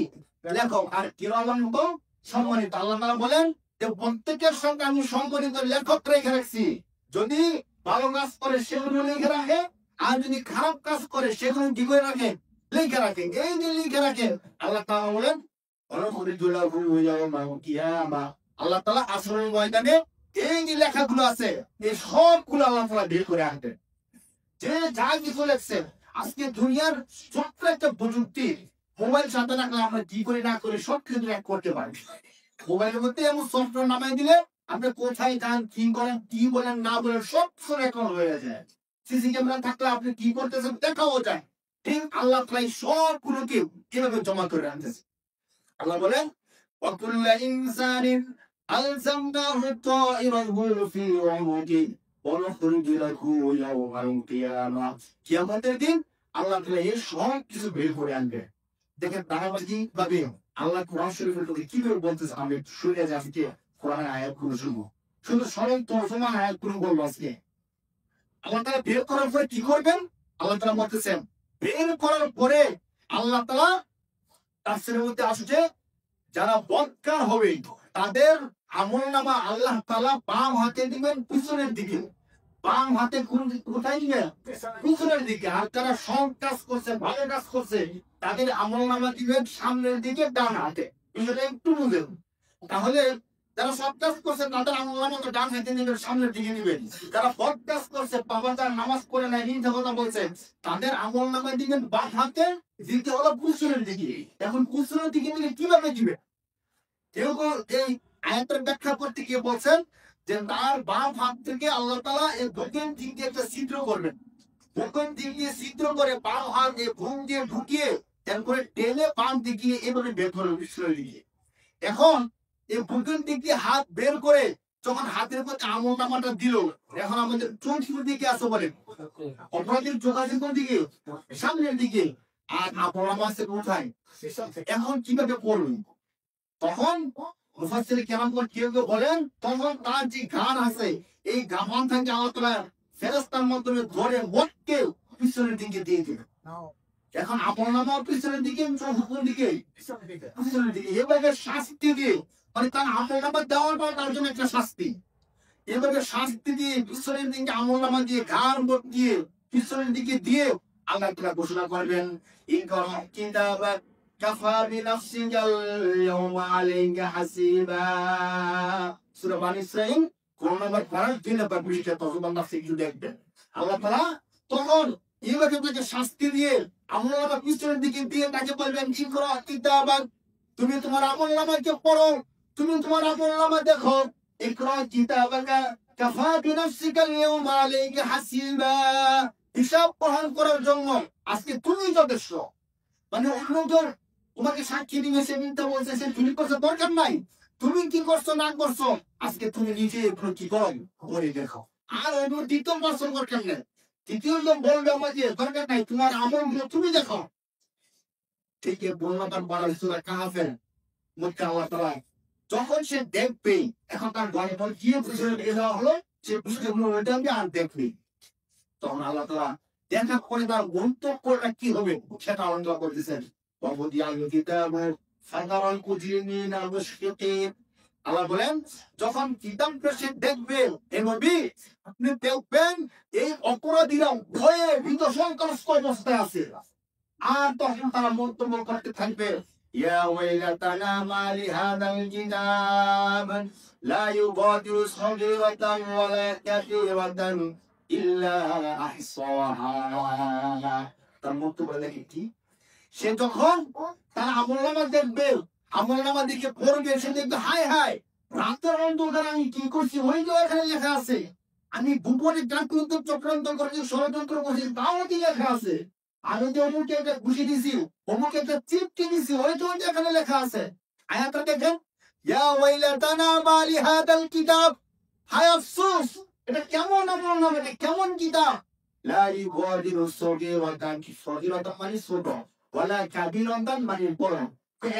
লেখক, আর কিরামান হলো সম্মানিত। আল্লাহ তাআলা বলেন যে প্রত্যেকের সঙ্গে আমি সম্মানিত লেখক রেখে রাখছি, যদি ভালো কাজ করে সেগুলো লিখে রাখে, আর যদি খারাপ কাজ করে সেগুলো কি করে রাখে? লিখে রাখে। এই যে লিখে রাখে, আল্লাহ তাআলা বলেন আল্লাহ তাআলা আসরের ময়দানে এই যে লেখাগুলো আছে এই সবগুলো আল্লাহ তাআলা বের করে আনবেন। যে যা কিছু লেখছে আজকে দুনিয়ার ছোট্ট একটা প্রযুক্তি মোবাইল সাথে রাখলে আমরা কি করে না করে সব কিছু এক করতে পারি। মোবাইলের মধ্যে এমন সফটওয়্যার নামাই দিলে আপনি কোথায় যান, কি করেন, কি বলেন না বলেন সব কিছু রেকর্ড হয়ে যায়। সিসি ক্যামেরা থাকলে আপনি কি করতেছেন দেখাও যায়। ঠিক আল্লাহ তাআলা সবগুলোকে এভাবে জমা করে আনতেছে। আল্লাহ বলেন وَكُلَّ إِنسَانٍ أَلْزَمْنَاهُ طَائِرَهُ فِي عُنُقِهِ وَنُخْرِجُ لَهُ يَوْمَ الْقِيَامَةِ কিয়ামতের দিন আল্লাহ তাআলা এই সব কিছু বের করে আনবে। দেখেন ধারাবাহিক ভাবে আল্লাহ কোরআন শরীফের মধ্যে কিভাবে বলতেছে আমি শুনে যাচ্ছি আজকে কোরআনের আয়াতগুলো শুনবো। শুধু সরল তর্জমা আয়াতগুলো বলবো আজকে। আল্লাহ তাআলা বের করার পরে কি করবেন? আল্লাহ তাআলা বলতেছেন বের করার পরে আল্লাহ তাআলা তাফসীরের মধ্যে আসছে যারা বদকার হবে তাদের আমলনামা আল্লাহ তাআলা বাম হাতে দিবেন পিছনের দিকে। বাম হাতে কোথায় দিবেন? পিছনের দিকে। আর যারা সৎ কাজ করছে ভালো কাজ করছে তাদের আমলনামা দিবেন সামনের দিকে ডান হাতে। এটা একটু বুঝেন। তাহলে যারা সৎ কাজ করছে তাদের আমলনামা তো ডান হাতে নেবেন, সামনের দিকে নেবেন। যারা বদ কাজ করছে বাবা যারা নামাজ পড়ে নাই মিথ্যা কথা বলছে তাদের আমলনামা দিবেন বাম হাতে, দিতে হলো পিছনের দিকে। এখন পিছনের দিকে নিলে কিভাবে দিবে? কেউ এই আয়াতের ব্যাখ্যা করতে গিয়ে বলছেন যে তার বাম হাত থেকে আল্লাহ তাআলা এই দক্ষিণ দিক দিয়ে একটা ছিদ্র করবেন। দক্ষিণ দিক দিয়ে ছিদ্র করে বাম হাত দিয়ে ঘুম দিয়ে ঢুকিয়ে তারপরে টেনে বাম দিকে এভাবে বের করে পিছনের দিকে। এখন এই দক্ষিণ দিক দিয়ে হাত বের করে যখন হাতের মধ্যে আমলনামাটা দিল, এখন আমাদের চোখের দিকে আসো বলেন অপরাধের যোগাযোগ কোন দিকে? সামনের দিকে। আর আমলনামা আছে কোথায়? এখন কিভাবে পড়বেন? তখন মুফাসসির কেরাম কেউ কেউ বলেন তখন তার যে গান আছে এই গান থেকে আল্লাহ তাআলা ফেরেশতার মাধ্যমে ধরে মোটকে পিছনের দিকে দিয়ে দিবে। এখন আমলনামা পিছনের দিকে, চোখের দিকে পিছনের দিকে। এভাবে শাস্তি দিয়ে মানে তার আমলনামা দেওয়ার পর তার জন্য একটা শাস্তি। এভাবে শাস্তি দিয়ে পিছনের দিকে আমলনামা দিয়ে গান দিয়ে পিছনের দিকে দিয়ে আল্লাহ তাআলা ঘোষণা করবেন ইকরা কিতাবাক কাফা বিনাফসিকাল ইয়াওমা আলাইকা হাসিবা। সূরা বানী ইসরাঈল কোন নাম্বার 5 নাম্বার পৃষ্ঠা তর্জমা নাফসি একটু দেখবেন। আল্লাহ তাআলা তখন এইভাবে তাকে শাস্তি দিয়ে আমলনামা পিছনের দিকে দিয়ে তাকে বলবেন ইকরা কিতাবাক, তুমি তোমার আমলনামাকে পড়ো, তুমি তোমার আমলনামা দেখো। ইকরা কিতাবাকা কাফা বিনাফসিকাল ইয়াওমা আলাইকা হাসিবা। হিসাব গ্রহণ করার জন্য আজকে তুমি যথেষ্ট। মানে অন্যজন তোমাকে সাক্ষী দিবে সে মিথ্যা বলছে সে চুরি করছে দরকার নাই। তুমি কি করছো না করছো আজকে তুমি নিজে এগুলো কি করো করে দেখো। আর অন্য দ্বিতীয় পার্সন দরকার নেই। তৃতীয় জন বলবে আমাকে দরকার নাই, তোমার আমলগুলো তুমি দেখো। ঠিক বললাম বলা সূরা কাহফের মধ্যে আল্লাহ তাআলা যখন সে দেখবে এখন তার গল্প কি বুঝে দেওয়া হলো সে বুঝতেগুলো ওইটা আর দেখবে। তখন আল্লাহ তাআলা দেখা করে তার গন্তব্যটা কি হবে সেটা আলোচনা করতেছেন। আল্লাহ বলেন যখন কিতাবটা সে দেখবে হে নবী আপনি দেখবেন এই অপরাধীরা ভয়ে ভীত সন্ত্রস্ত অবস্থায় আছে। আর তখন তারা মন্তব্য করতে থাকবে ইয়া ওয়াইলাতানা মা লিহাদাল কিতাব লা ইউগাদিরু সাগীরাতান ওয়ালা কাবীরাতান ইল্লা আহসাহা। তার মন্তব্য দেখি কি সে যখন তার আমলনামা দেখবে আমলনামা দেখে পড়বে সে দেখবে হায় হায় রাতের অন্ধকার আমি কি করছি ওই যে এখানে লেখা আছে। আমি গোপনে চক্রান্ত করেছি ষড়যন্ত্র করেছি তাও কি লেখা আছে। আমি যে অমুকে একটা ঘুষি দিছি অমুকে একটা চিপকে দিছি ওই তো এখানে লেখা আছে। আয়াতটা দেখেন ইয়া ওয়াইলাতানা মা লিহাদাল কিতাব, হায় আফসোস এটা কেমন আমলনামা, এটা কেমন কিতাব। লা ইউগাদিরু সাগীরাতান, সাগীরাতান মানে ছোট, ওয়ালা কাবীরাতান মানে বড়।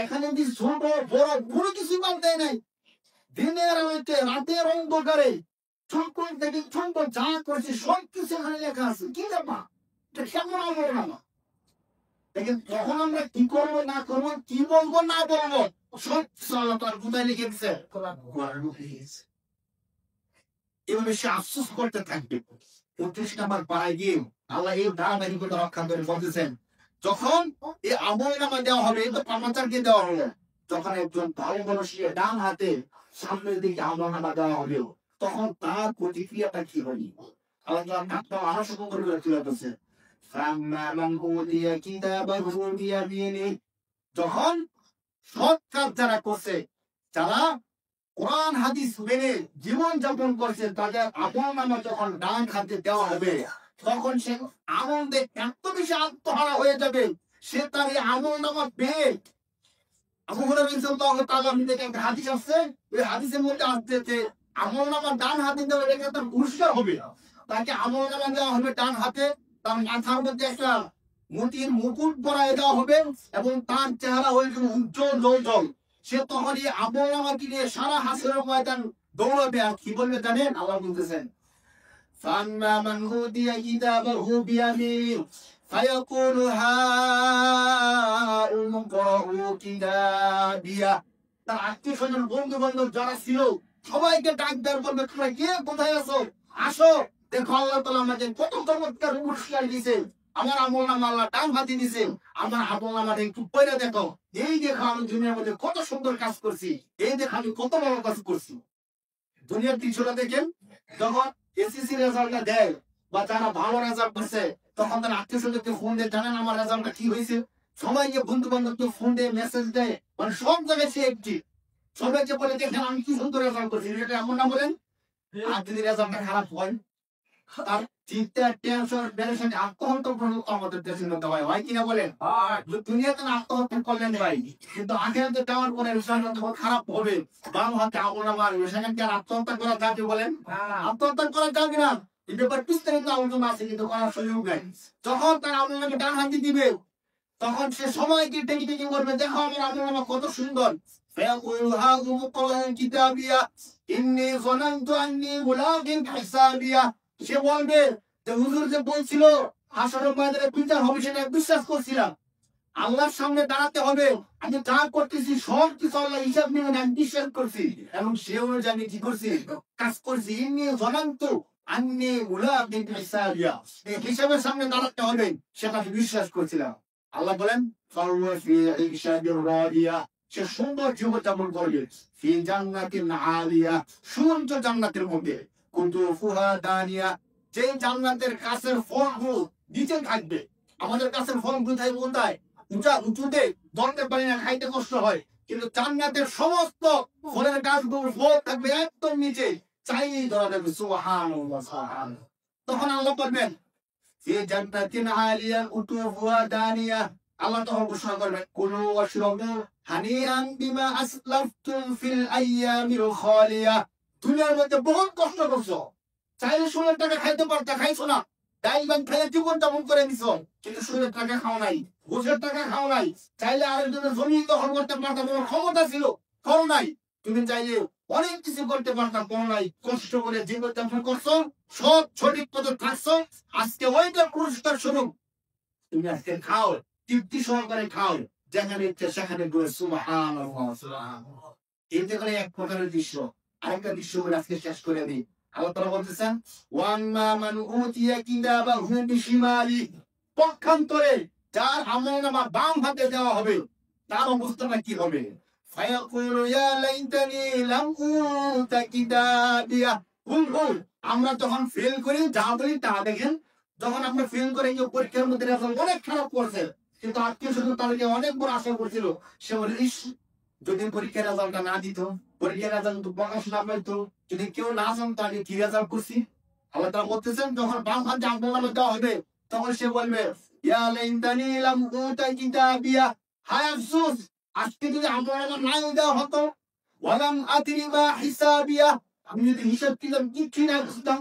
এখানে যে ছোট বড় কোনো কিছু বাদ দেয় নাই। দিনের আলোতে রাতের অন্ধকারে ছোট থেকে ছোট যা করছে সব কিছু এখানে লেখা আছে। কি ব্যাপার এটা কেমন আমলনামা। দেখেন তখন আমরা কি করবো না করবো কি বলবো না বলবো সব আল্লাহ তার কোথায় লিখে দিচ্ছে এভাবে সে আফসোস করতে থাকবে। 29 নাম্বার পাড়ায় গিয়ে আল্লাহ এই ধারাবাহিকতা রক্ষা করে বলতেছেন যখন এই আমলনামা দেওয়া হবে এই তো পামাচারকে দেওয়া হলো যখন একজন ভালো মানুষকে ডান হাতে সামনের দিকে আমলনামা দেওয়া হবে তখন তার প্রতিক্রিয়াটা কি হবে? আল্লাহ তাআলা নামটা আরো সুন্দর করে তুলে ধরছে। ফাম্মা মান উতিয়া কিতাবাহু বিয়ামিনিহি, যখন সৎ কাজ যারা করছে, যারা কোরআন হাদিস মেনে জীবন যাপন করছে, তাদের আমলনামা যখন ডান হাতে দেওয়া হবে, তখন সে আনন্দে এত বেশি আত্মহারা হয়ে যাবে, সে তার এই আমলনামা পেয়ে আবু হুরায়রা রাদিয়াল্লাহু তাআলা থেকে একটা হাদিস আছে, ওই হাদিসের মধ্যে আসছে যে আমলনামা ডান হাতে দেওয়া এটা তার পুরস্কার হবে। তাকে আমলনামা দেওয়া হবে ডান হাতে, তার মাথার মধ্যে একটা মতির মুকুট পরায় দেওয়া হবে এবং তার চেহারা হয়ে যাবে উজ্জ্বল জল। সে তখন এই আমলনামাকে নিয়ে সারা হাসরের ময়দান দৌড়াবে। আর কি বলবে জানেন? আল্লাহ বলতেছেন, ফাম্মা মান উতিয়া কিতাবাহু বিয়ামিনিহি ফায়াকুলু হাউম ইকরাউ কিতাবিয়া। তার আত্মীয়-স্বজন, বন্ধু-বান্ধব যারা ছিল সবাইকে ডাক দেওয়ার বলবে, তোমরা কে কোথায় আছো? আসো, দেখো আল্লাহ তাআলা আমাকে কত চমৎকার পুরস্কার দিয়েছে। আমার আমলনামা আল্লাহ ডান হাতে দিয়েছে, আমার আমলনামাটা একটু পড়ে দেখো। এই দেখো আমি দুনিয়ার মধ্যে কত সুন্দর কাজ করছি, এই দেখো আমি কত বড় কাজ করছি। দুনিয়ার দৃশ্যটা দেখেন, যখন এসএসসি রেজাল্টটা দেয় বা যারা ভালো রেজাল্ট করছে, তখন তার আত্মীয়-স্বজনকে ফোন দিয়ে জানেন আমার রেজাল্টটা কি হয়েছে। সবাইকে বন্ধু-বান্ধবকে ফোন দিয়ে মেসেজ দেয়, মানে সব জায়গায় সে একটি সবাইকে বলে দেখেন আমি কি সুন্দর রেজাল্ট করছি। এটা এমন না বলেন? আর যদি রেজাল্টটা খারাপ হয়, তার চিন্তা, টেনশন, পেরেশানি, আত্মহত্যা পর্যন্ত আমাদের দেশের মধ্যে হয় কিনা বলেন? দুনিয়াতে আত্মহত্যা করলেন ভাই, কিন্তু আখিরাতে যাওয়ার পরে রেজাল্ট খারাপ হবে, বাম হাতে আমলনামা আসবে, সেখানে কি আর আত্মহত্যা করা যাবে বলেন? আত্মহত্যা করা যাবে না। এই ব্যাপার বিস্তারিত আলোচনা আছে, কিন্তু করার সুযোগ নাই। যখন তার আমলনামাকে ডান হাতে দিবে, তখন সে সবাইকে ডেকে ডেকে বলবে, দেখো আমার আমলনামা কত সুন্দর। ফায়াকুলু হাযু মুকরাউ কিতাবিয়া ইন্নী যানানতু আন্নী মুলাকিন হিসাবিয়া। সে বলবে যে হুজুর যে বলছিল হাসরের ময়দানে বিচার হবে, সেটা বিশ্বাস করছিলাম। আল্লাহর সামনে দাঁড়াতে হবে, আমি যা করতেছি সব কিছু আল্লাহ হিসাব নেবেন, আমি বিশ্বাস করছি এবং সে অনুযায়ী আমি কি করছি, কাজ করছি। ইন্নী যানানতু আন্নী মুলাকিন হিসাবিয়া, এই হিসাবের সামনে দাঁড়াতে হবে, সেটা আমি বিশ্বাস করছিলাম। আল্লাহ বলেন, ফাহুয়া ফি ঈশাদির রাদিয়া, সে সুন্দর জীবন যাপন করবে। ফি জান্নাতিন আলিয়া, সুউচ্চ জান্নাতের মধ্যে। কুতুফুহা দানিয়া, যে জান্নাতের গাছের ফলগুলো নিচে থাকবে। আমাদের গাছের ফল কোথায় কোথায়? উঁচুতে ধরতে পারি না, খাইতে কষ্ট হয়, কিন্তু জান্নাতের সমস্ত ফলের গাছগুলোর ফল থাকবে একদম নিচে, চাইলেই ধরা যাবে। সুবহানাল্লাহ, সুবহানাল্লাহ। তখন আল্লাহ বলবেন, ফি জান্নাতিন আলিয়া কুতুফুহা দানিয়া, আল্লাহ তখন ঘোষণা করবেন, কুলু ওয়াশরাবু হানিআন বিমা আসলাফতুম ফিল আইয়ামিল খালিয়া। দুনিয়ার মধ্যে বহুত কষ্ট করছো, চাইলে সুরের টাকা খাইতে পারতা, খাইছো না। ডাইল ভাত খেয়ে জীবন যাপন করে নিছো, কিন্তু সুরের টাকা খাও নাই, ঘুষের টাকা খাও নাই। চাইলে আরেকজনের জমি দখল করতে পারতাম, তোমার ক্ষমতা ছিল, করো নাই। তুমি চাইলে অনেক কিছু করতে পারতাম, করো নাই। কষ্ট করে জীবন যাপন করছো, সব সঠিক পথে থাকছো, আজকে ওইটা পুরস্কার স্বরূপ তুমি আজকে খাও, তৃপ্তি সহকারে খাও, যেখানে ইচ্ছে সেখানে ঘুরে। সুবহানাল্লাহ, সুবহানাল্লাহ। এই দেখলে এক প্রকারের দৃশ্য। আরেকটা দৃশ্য বলে আজকে শেষ করে দিই। আল্লাহ তাআলা বলতেছেন, ওয়াম্মা মান উতিয়া কিতাবাহু বিশিমালি, পক্ষান্তরে যার আমলনামা বাম হাতে দেওয়া হবে, তার অবস্থাটা কি হবে? ফায়াকুলু ইয়া লাইতানি লাম উতা কিতাবিয়া। আমরা যখন ফেল করি, যা বলি তা দেখেন, যখন আপনি ফেল করে কেউ পরীক্ষার মধ্যে রেজাল্ট অনেক খারাপ করছে, কিন্তু আত্মীয়-স্বজন তাদেরকে অনেক বড় আশা করছিল, সে বলে, ইস, যদি পরীক্ষার রেজাল্টটা না দিত, পরীক্ষার রেজাল্ট প্রকাশ না পাইতো, যদি কেউ না জানতো আমি কি রেজাল্ট করছি। আল্লাহ তাআলা বলতেছেন, যখন বাম হাতে আমলনামা দেওয়া হবে, তখন সে বলবে, ইয়া লাইতানি লাম উতা কিতাবিয়া, হায় আফসোস, আজকে যদি আমলনামা নাই দেওয়া হতো। ওয়ালাম আদরি মা হিসাবিয়া, আমি যদি হিসাব কিতাব কিছুই না বুঝতাম।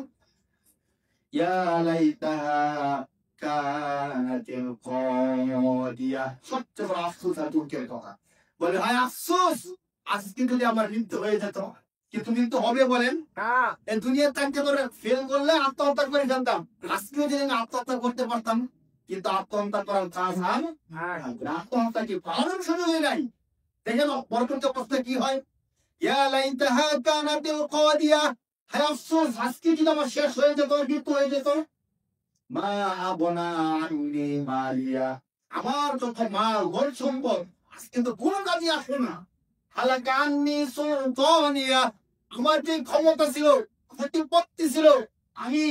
ইয়া লাইতাহা কানাতিল কাদিয়া, সবচেয়ে বড় আফসোস আর দুঃখের কথা। বলে, হায় আফসোস, আজকে যদি আমার মৃত্যু হয়ে যেত। কিন্তু মৃত্যু হবে বলেন? এই দুনিয়ার থাকতে করে ফেল করলে আত্মহত্যা করে জানতাম, আজকে যদি আমি আত্মহত্যা করতে পারতাম, কিন্তু আত্মহত্যা করার কাজ আর আত্মহত্যা কি পালানোর সুযোগ নাই। দেখেন পরবর্তী অবস্থা কি হয়, ইয়া লাইতাহা কানাতিল কাদিয়া, হায় আফসোস, আজকে যদি আমার শেষ হয়ে যেত, মৃত্যু হয়ে যেত। মা আবনা আন্নি মালিয়া, আমার যত মাল ঘর সম্পদ আজকে তো কোনো কাজে আসবে না। হালাকা আন্নি সুলতানিয়া, আমার যে ক্ষমতা ছিল প্রতিপত্তি ছিল, আমি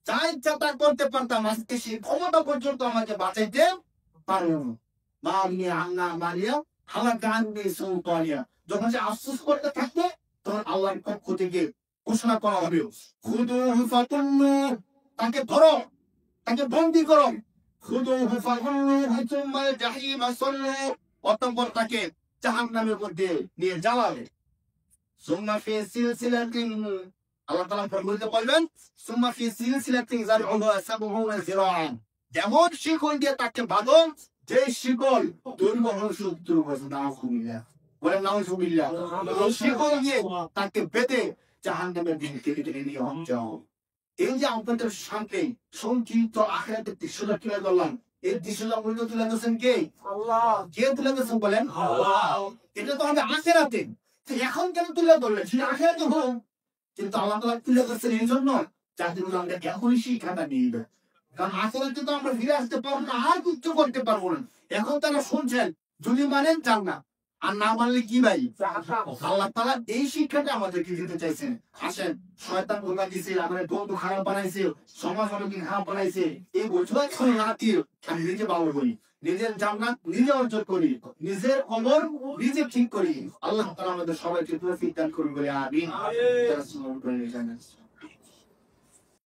যা ইচ্ছা তা করতে পারতাম, আজকে সেই ক্ষমতা পর্যন্ত আমাকে বাঁচাইতে পারলো না। মারিয়া আল্লাহ মারিয়া হালাকা আননি সুলতানিয়া, যখন সে আফসোস করতে থাকবে তখন আল্লাহর পক্ষ থেকে ঘোষণা করা হবে, খুদুহু ফাকুল্লুহু, তাকে ধরো, তাকে বন্দী করো, খুদুহু ফাকুল্লুহু সুম্মাল জাহিমা সাল্লু, অতঃপর তাকে জাহান্নামের মধ্যে নিয়ে যাওয়া হবে। সুম্মা ফি সিলসিলাতিন, আল্লাহ তাআলা ফরমাইতে বলবেন, সুম্মা ফি সিলসিলাতিন যারউহা সাবউনা যিরাআন, যেমন শিকল দিয়ে তাকে বাঁধো, যে শিকল দৈর্ঘ্য হলো 70 বছর। নাউজুবিল্লাহ, বলেন নাউজুবিল্লাহ। এই শিকল দিয়ে তাকে বেঁধে জাহান্নামের দিকে টেনে টেনে নিয়ে যাও। এই যে আপনাদের সামনে সংকীর্ত আখিরাতের দৃশ্যটা তুলে ধরলাম, এই দৃশ্যটা মূলত তুলে ধরছেন কে? আল্লাহ। কে তুলে ধরছেন বলেন? আল্লাহ। এটা তো আমাদের আখিরাতে, এখন কেন তুলে ধরলেন? সেটা আখিরাতে হোক, কিন্তু আল্লাহ তাআলা তুলে ধরছেন এই জন্য যাতে আমরা এখনই শিক্ষাটা নিয়ে নিব। কারণ আখিরাতে তো আমরা ফিরে আসতে পারবো না, আর কিছু করতে পারবো না। এখন তারা শুনছেন, যদি মানেন জান্নাত, আর না মানলে কি ভাই? আল্লাহ তাআলা এই শিক্ষাটা আমাদেরকে দিতে চাইছেন। আসেন, শয়তান ধোঁকা দিয়েছে, আমাদের বন্ধু খারাপ বানাইছে, সমাজ অনেকদিন খারাপ বানাইছে, এই বোঝাই করে না দিয়ে আমি নিজে ভালো করি, নিজের জান্নাত নিজে অর্জন করি, নিজের অমর নিজে ঠিক করি। আল্লাহ তাআলা আমাদের সবাইকে তৌফিক দান করুন বলে আমিন।